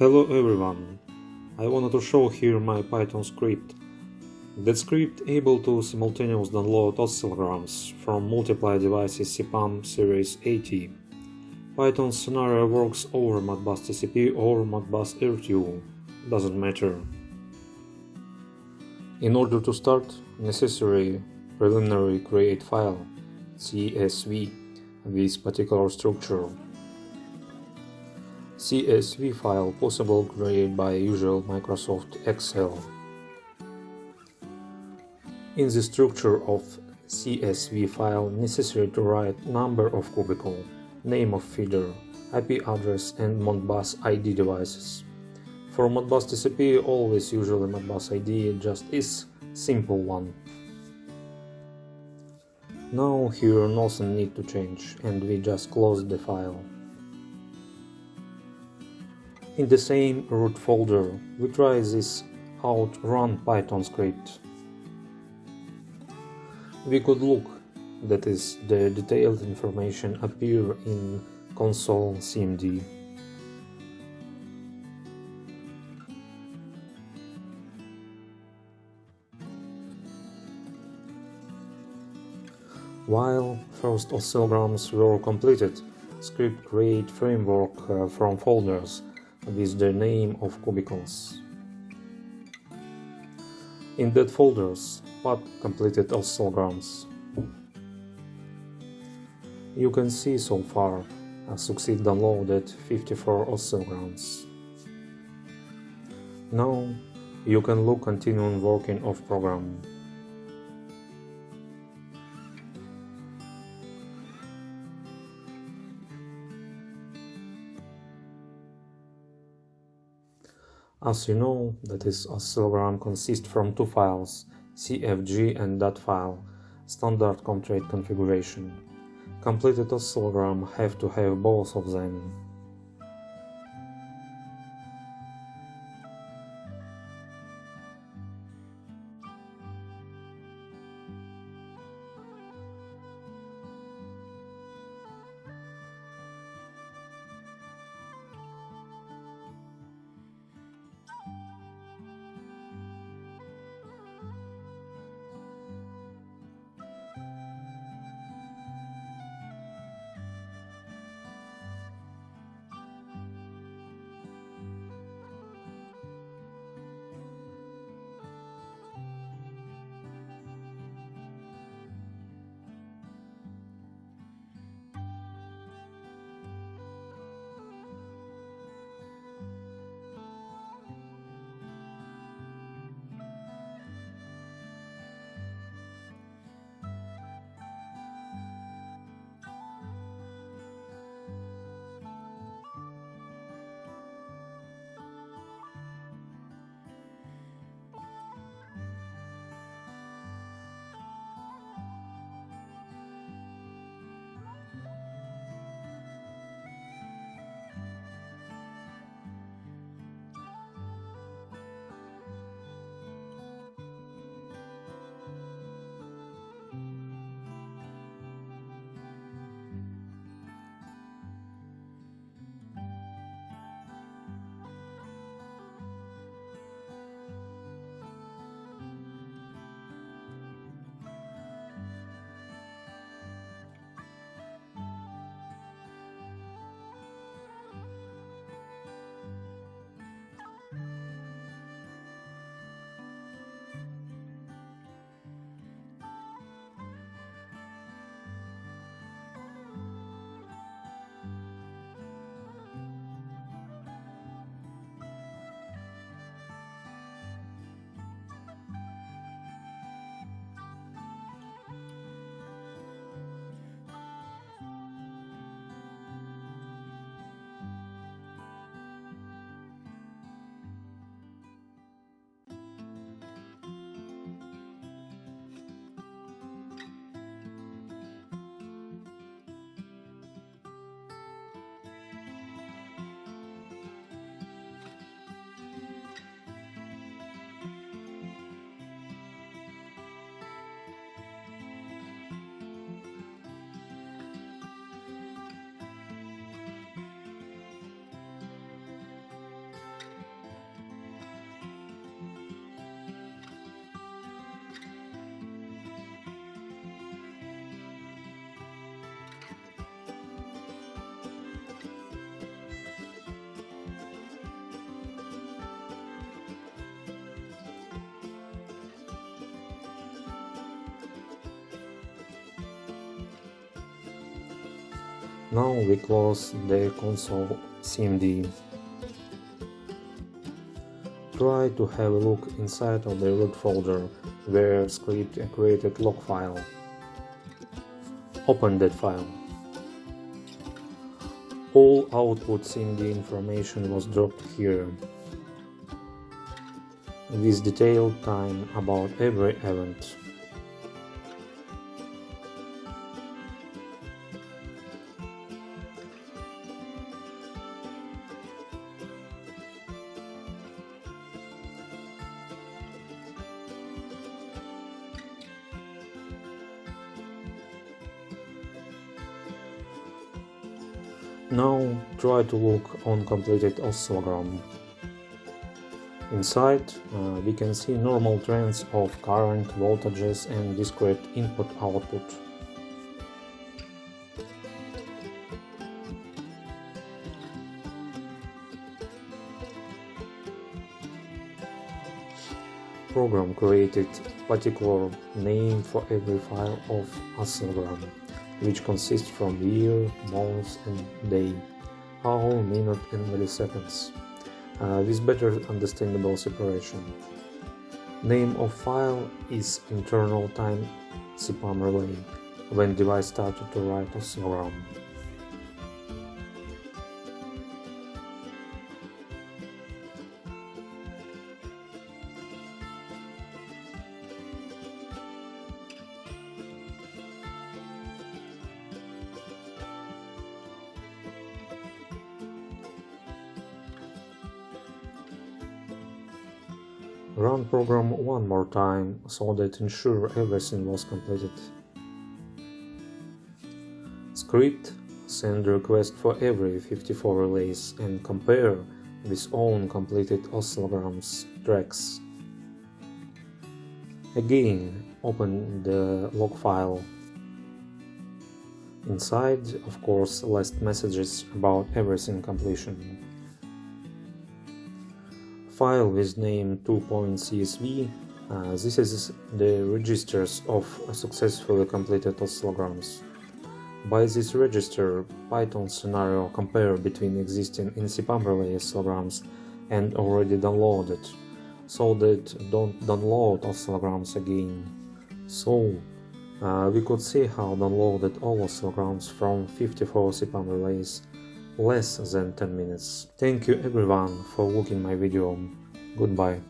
Hello everyone, I wanted to show here my Python script. That script able to simultaneously download oscillograms from multiple devices Sepam series 80. Python scenario works over Modbus TCP or Modbus RTU, doesn't matter. In order to start, necessary preliminary create file CSV with particular structure. CSV file possible created by usual Microsoft Excel. In the structure of CSV file necessary to write number of cubicle, name of feeder, IP address and Modbus ID devices. For Modbus TCP always usually Modbus ID just is simple one. Now here nothing need to change and we just close the file. In the same root folder, we try this out run Python script. We could look, that is, the detailed information appear in console cmd. While first oscillograms were completed, script create framework from folders with the name of cubicles. In that folders, put completed oscillograms. You can see so far succeed downloaded 54 oscillograms. Now you can look continuing working of program. As you know, that is oscillogram consists from two files, CFG and .dat file, standard contract configuration. Completed oscillogram have to have both of them. Now we close the console CMD. Try to have a look inside of the root folder where script created log file. Open that file. All output CMD information was dropped here, with detailed time about every event. Now try to look on completed oscillogram. Inside we can see normal trends of current, voltages and discrete input-output. Program created particular name for every file of oscillogram, which consists from year, month and day, hour, minute and milliseconds, with better understandable separation. Name of file is internal time Sepam relay, when device started to write oscillogram. Run program one more time so that ensure everything was completed. Script send request for every 54 relays and compare with own completed oscillograms tracks. Again, open the log file. Inside, of course, list messages about everything completion. File with name 2.csv. This is the registers of successfully completed oscillograms. By this register, Python scenario compare between existing in Sepam relay oscillograms and already downloaded, so that don't download oscillograms again. So we could see how downloaded all oscillograms from 54 Sepam relays less than 10 minutes. Thank you everyone for looking my video. Goodbye.